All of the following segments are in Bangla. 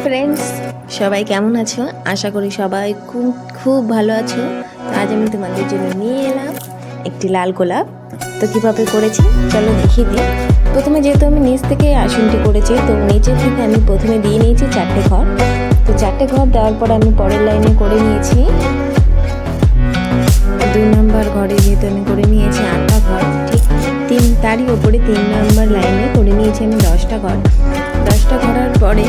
ফ্রেন্ডস, সবাই কেমন আছো? আশা করি সবাই খুব খুব ভালো আছো। আজ আমি তোমাদের জন্য নিয়ে এলাম একটি লাল গোলাপ। তো কীভাবে করেছি চলো দেখিয়ে দিই। প্রথমে যেহেতু আমি নিচ থেকে আসনটি করেছি, তো নিচের থেকে আমি প্রথমে দিয়ে নিয়েছি 4টে ঘর। তো 4টে ঘর দেওয়ার পর আমি পরের লাইনে করে নিয়েছি 2 নম্বর ঘরে, যেহেতু আমি করে নিয়েছি 8টা ঘর। ঠিক তারই ওপরে 3 নম্বর লাইনে করে নিয়েছি আমি 10টা ঘর। 10টা ঘরের পরে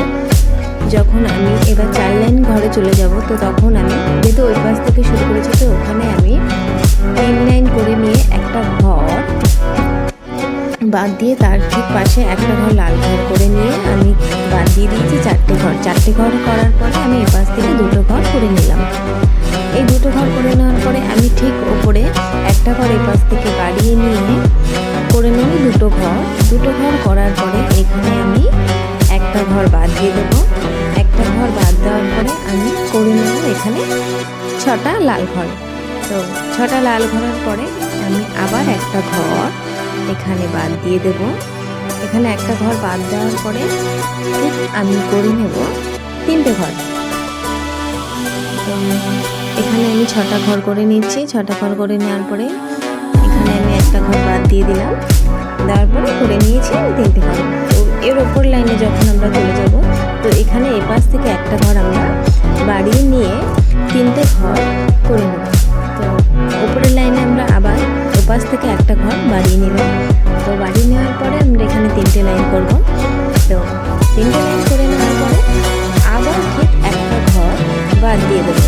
যখন আমি এবার 4 লাইন ঘরে চলে যাব, তো তখন আমি যেহেতু ওই পাশ থেকে শুরু করেছি, তো ওখানে আমি 3 লাইন করে নিয়ে একটা ঘর বাদ দিয়ে তার ঠিক পাশে একটা ঘর লাল ঘর করে নিয়ে আমি বাদ দিয়ে দিয়েছি 4টে ঘর। 4টে ঘর করার পরে আমি এ পাশ থেকে 2টো ঘর করে নিলাম। এই 2টো ঘর করে নেওয়ার পরে আমি ঠিক ওপরে একটা ঘর এ পাশ থেকে বাড়িয়ে নিয়ে করে নেব 2টো ঘর। 2টো ঘর করার পরে এখানে আমি একটা ঘর বাদ দিয়ে দেবো। একটা ঘর বাদ দেওয়ার পরে আমি করে নেব এখানে 6টা লাল ঘর। তো 6টা লাল ঘরের পরে আমি আবার একটা ঘর এখানে বাদ দিয়ে দেব। এখানে একটা ঘর বাদ দেওয়ার পরে আমি করে নেব 3টে ঘর। তো এখানে আমি 6টা ঘর করে নিচ্ছি। 6টা ঘর করে নেওয়ার পরে এখানে আমি একটা ঘর বাদ দিয়ে দিলাম। দেওয়ার পরে করে নিয়েছি 3টে ঘর। তো এর ওপর লাইনে যখন আমরা চলে যাব, তো এখানে এপাশ থেকে একটা ঘর আমরা বাড়িয়ে নিয়ে 3টে ঘর করে নেব। তো ওপরের লাইনে আমরা আবার ওপাশ থেকে একটা ঘর বাড়িয়ে নিলাম। তো বাড়িয়ে নেওয়ার পরে আমরা এখানে 3টে লাইন করব। তো 3টে লাইন করে নেওয়ার পরে আবার ঠিক একটা ঘর বাদ দিয়ে দেবো।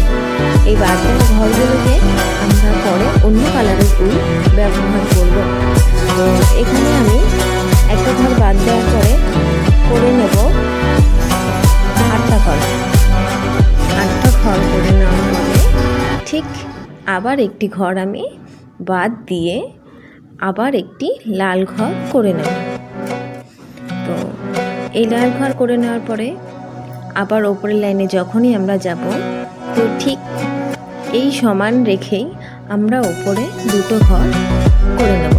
এই বাদ দেওয়া ঘরগুলোকে আমরা পরে অন্য কালারের উল ব্যবহার করব। তো এখানে আমি একটা ঘর বাদ দেওয়ার পরে করে নেব 8টা ঘর। 8টা ঘর করে নেওয়ার পরে ঠিক আবার একটি ঘর আমি বাদ দিয়ে আবার একটি লাল ঘর করে নেব। তো এই লাল ঘর করে নেওয়ার পরে আবার ওপরের লাইনে যখনই আমরা যাব, তো ঠিক এই সমান রেখেই আমরা ওপরে 2টো ঘর করে নেব।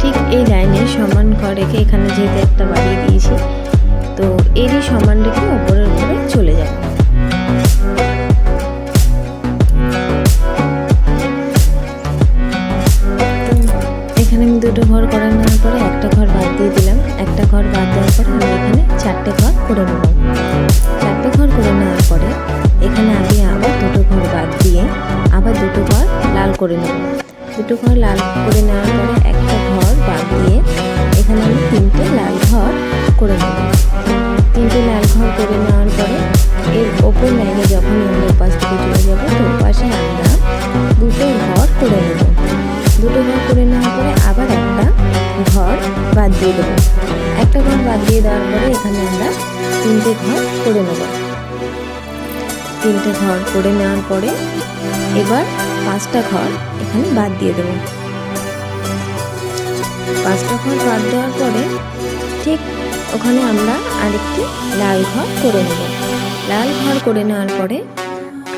ঠিক এই লাইনে সমান ঘর রেখে এখানে যেহেতু একটা বাড়িয়ে দিয়েছি, তো এরই সমান রেখে ওপরের উপরে চলে যাব। এখানে আমি 2টো ঘর করে নেওয়ার পরে একটা ঘর বাদ দিয়ে দিলাম। একটা ঘর বাদ দেওয়ার পরে আমি এখানে 4টে ঘর করে নেব। 4টে ঘর করে নেওয়ার পরে এখানে আমি আবার 2টো ঘর বাদ দিয়ে আবার 2টো ঘর লাল করে নেব। 2টো ঘর লাল করে নেওয়ার পরে একটা ঘর বাদ দিয়ে এখানে আমি 3টে লাল ঘর করে নেব। 3টে লাল ঘর করে নেওয়ার পরে এর ওপর লাইনে যখন আমরা ওপাশ থেকে চলে যাব, তো ওপাশে আমরা 2টো ঘর করে নেব। 2টো ঘর করে নেওয়ার পরে আবার একটা ঘর বাদ দিয়ে দেবো। একটা ঘর বাদ দিয়ে দেওয়ার পরে এখানে আমরা 3টে ঘর করে নেব। 3টে ঘর করে নেওয়ার পরে এবার 5টা ঘর এখানে বাদ দিয়ে দেবো। 5টা ঘর বাদ দেওয়ার পরে ঠিক ওখানে আমরা আরেকটি লাল ঘর করে নেব। লাল ঘর করে নেওয়ার পরে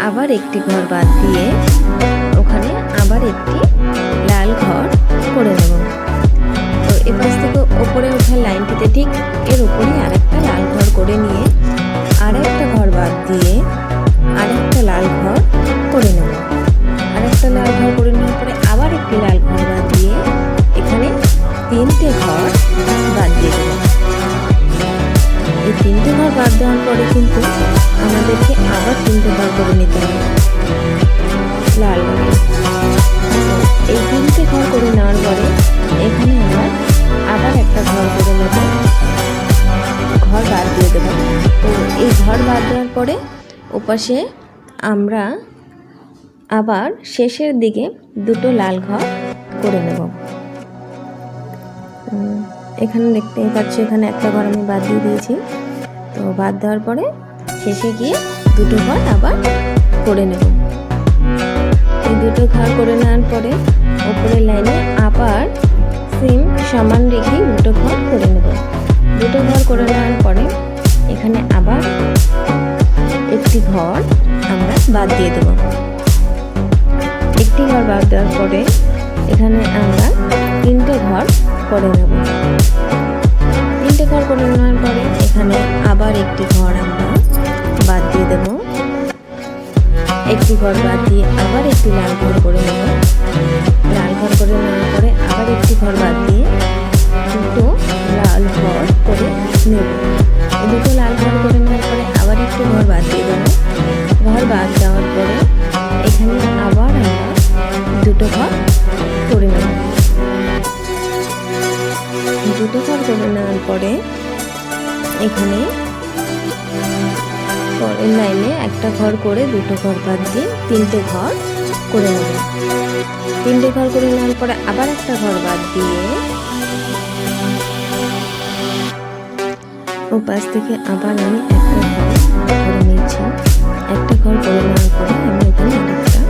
আবার একটি ঘর বাদ দিয়ে ওখানে আবার একটি লাল ঘর করে নেব। তো এপাশ থেকে ওপরে ওঠার লাইনটিতে ঠিক এর উপরেই আরেকটা লাল ঘর করে নিয়ে আরেকটা ঘর বাদ দিয়ে আরেকটা লাল ঘর করে নেব। আরেকটা লাল ঘর করে নেওয়ার পরে আবার একটি লাল ঘর বাদ দিয়ে এখানে 3টে ঘর বাদ দিয়ে দেব। এই 3টে ঘর বাদ দেওয়ার পরে কিন্তু আমাদেরকে আবার 3টে ঘর করে নিতে হবে লাল রঙের। এই 3টে ঘর করে নেওয়ার পরে এখানে আমরা আবার একটা ঘর করে নেব, ঘর বাদ দিয়ে দেবো। তো এই ঘর বাদ দেওয়ার পরে ওপাশে আমরা আবার শেষের দিকে 2টো লাল ঘর করে নেব। এখানে দেখতেই পাচ্ছি এখানে একটা ঘর আমি বাদ দিয়ে দিয়েছি। তো বাদ দেওয়ার পরে শেষে গিয়ে 2টো ঘর আবার করে নেব। এই 2টো ঘর করে নেওয়ার পরে ওপরের লাইনে আবার সেম সমান রেখেই 2টো ঘর করে নেব। 2টো ঘর করে নেওয়ার পরে এখানে আবার একটি ঘর আমরা বাদ দিয়ে দেব। একটি ঘর বাদ দেওয়ার পরে এখানে আমরা 3টে ঘর করে নেব। 3টে ঘর করে নেওয়ার পরে এখানে আবার একটি ঘর আমরা বাদ দিয়ে দেব। একটি ঘর বাদ দিয়ে আবার একটি লাল ঘর করে নেব। লাল ঘর করে নেওয়ার পরে আবার একটি ঘর বাদ দিয়ে দুটো লাল ঘর করে নেব। দুটো লাল ঘর করে নেওয়ার পরে আবার একটি ঘর বাদ দিয়ে দেবো। ঘর বাদ দেওয়ার পরে এখানে আবার আমরা দুটো ঘর করে নেব। দুটো ঘর করে নেওয়ার পরে এখানে পরের লাইনে একটা ঘর করে দুটো ঘর বাদ দিয়ে তিনটে ঘর করে নেব। তিনটে ঘর করে নেওয়ার পরে আবার একটা ঘর বাদ দিয়ে ও পাশ থেকে আবার আমি একটা ঘর করে নিচ্ছি। একটা ঘর করে নেওয়ার পরে আমি এখানে আরেকটা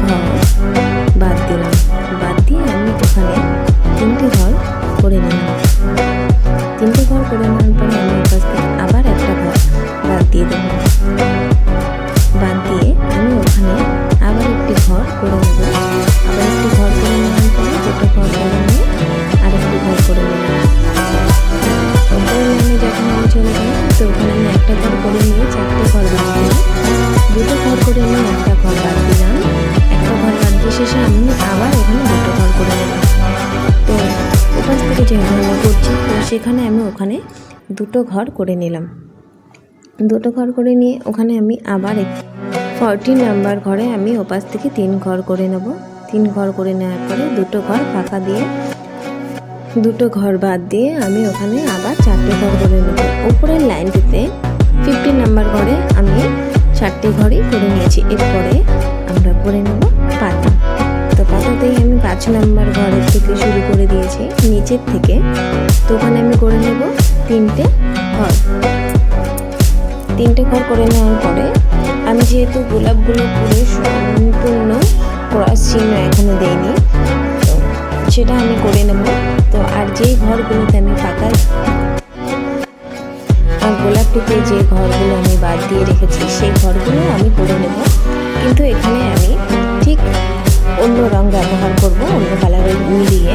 ঘর বাদ দিলাম। বাদ দিয়ে আমি ওখানে তিনটে ঘর করে নিলাম। তিনটে ঘর করে নেওয়ার পরে আমি ওর পাশ থেকে আবার একটা ঘর বাদ দিয়ে দেব। বাদ দিয়ে আমি ওখানে আবার একটি ঘর করে নেব। আবার একটি ঘর করে নেওয়ার পরে দুটো ঘর করে নিয়ে আরেকটি ঘর করে নিলাম। ওপরের লাইনে যখন আমি চলে গেলাম তো ওখানে আমি একটা ঘর করে নিয়ে চারটে ঘর বাদ দিয়ে দুটো ঘর করে নিয়ে একটা ঘর বাদ দিলাম। একটা ঘর বাদ দিয়ে শেষে আমি আবার এখানে দুটো ঘর করে নিলাম। তো ওপাশ থেকে যে ঘরগুলো করছি তো সেখানে আমি ওখানে দুটো ঘর করে নিলাম। দুটো ঘর করে নিয়ে ওখানে আমি আবার 14 নাম্বার ঘরে আমি ওপাশ থেকে 3 ঘর করে নেব। 3 ঘর করে নেওয়ার পরে দুটো ঘর ফাঁকা দিয়ে দুটো ঘর বাদ দিয়ে আমি ওখানে আবার 4টে ঘর করে নেব। উপরের লাইনটিতে 15 নাম্বার ঘরে আমি 4টে ঘরই করে নিয়েছি। এরপরে আমরা করে নেব পাতা। তো পাতাতেই আমি 5 নাম্বার ঘরের থেকে শুরু করে দিয়েছি নিচের থেকে। তো ওখানে আমি করে নেব 3টে ঘর। 3টে ঘর করে নেওয়ার পরে আমি যেহেতু গোলাপগুলো পুরো সম্পূর্ণ ক্রস চিহ্ন এখনো দেইনি তো সেটা আমি করে নেব। তো আর যেই ঘরগুলোতে আমি ফাঁকা আর গোলাপটিতে যে ঘরগুলো আমি বাদ দিয়ে রেখেছি সেই ঘরগুলো আমি করে নেব। কিন্তু এখানে আমি ঠিক অন্য রং ব্যবহার করব, অন্য কালারের মিলিয়ে,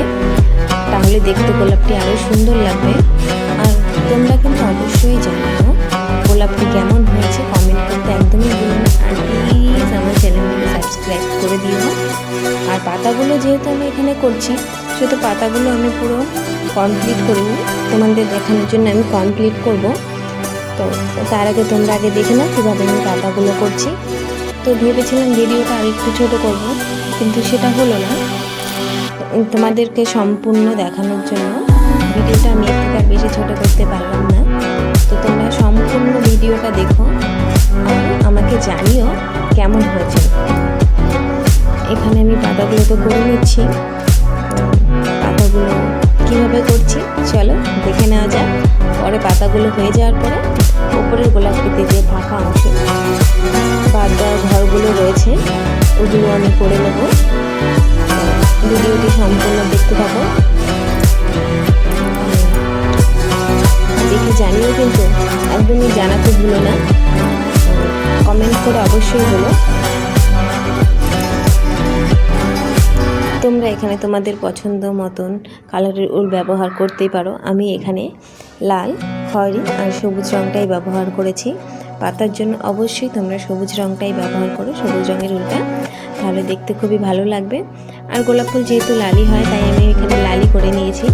তাহলে দেখতে গোলাপটি আরও সুন্দর লাগবে। আর তোমরা কিন্তু অবশ্যই জানো গোলাপটি কেমন হয়েছে, কমেন্ট করতে একদমই ভুলো না। আর প্লিজ আমার চ্যানেলটিকে সাবস্ক্রাইব করে দিও। আর পাতাগুলো যেহেতু আমি এখানে করছি শুধু পাতাগুলো আমি পুরো কমপ্লিট করিনি, তোমাদের দেখানোর জন্য আমি কমপ্লিট করব। তো তার আগে তোমরা আগে দেখে নাও কীভাবে আমি পাতাগুলো করছি। তো ভেবেছিলাম ভিডিওটা আর একটু ছোটো করব, কিন্তু সেটা হলো না। তোমাদেরকে সম্পূর্ণ দেখানোর জন্য ভিডিওটা আমি এর থেকে আর বেশি ছোটো করতে পারলাম না। তো তোমরা সম্পূর্ণ ভিডিওটা দেখো আর আমাকে জানিও কেমন হয়েছে। এখানে আমি পাতাগুলো তো করে নিচ্ছি। পাতাগুলো কীভাবে করছি চলো দেখে নেওয়া যাক। পরে পাতাগুলো হয়ে যাওয়ার পরে উপরের গোলাপটিতে যে ফাঁকা অংশ বাদ দেওয়া ঘরগুলো রয়েছে ওগুলো আমি করে নেব। ভিডিওটি সম্পূর্ণ দেখতে থাকো, দেখে জানিও কিন্তু একদমই জানাতে ভুলো না, কমেন্ট করে অবশ্যই বলো। তোমরা এখানে তোমাদের পছন্দ মতন কালারের উল ব্যবহার করতেই পারো। আমি এখানে লাল, খয়েরি আর সবুজ রঙটাই ব্যবহার করেছি। পাতার জন্য অবশ্যই তোমরা সবুজ রঙটাই ব্যবহার করো, সবুজ রঙের উলটা, তাহলে দেখতে খুবই ভালো লাগবে। আর গোলাপ ফুল যেহেতু লালি হয় তাই আমি এখানে লালি করে নিয়েছি।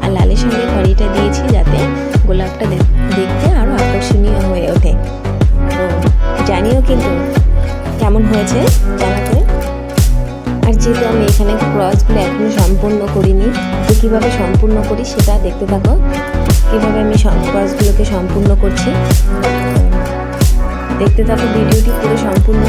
আর লালের সঙ্গে খয়েরিটা দিয়েছি যাতে গোলাপটা দেখতে আরও আকর্ষণীয় হয়ে ওঠে। তো জানিও কিন্তু কেমন হয়েছে জানাতে। আর যেহেতু আমি এখানে ক্রসগুলো এখনও সম্পূর্ণ করিনি, তো কীভাবে সম্পূর্ণ করি সেটা দেখতে থাকো, কীভাবে আমি ক্রসগুলোকে সম্পূর্ণ করছি। দেখতে থাকো ভিডিওটি পুরো সম্পূর্ণ।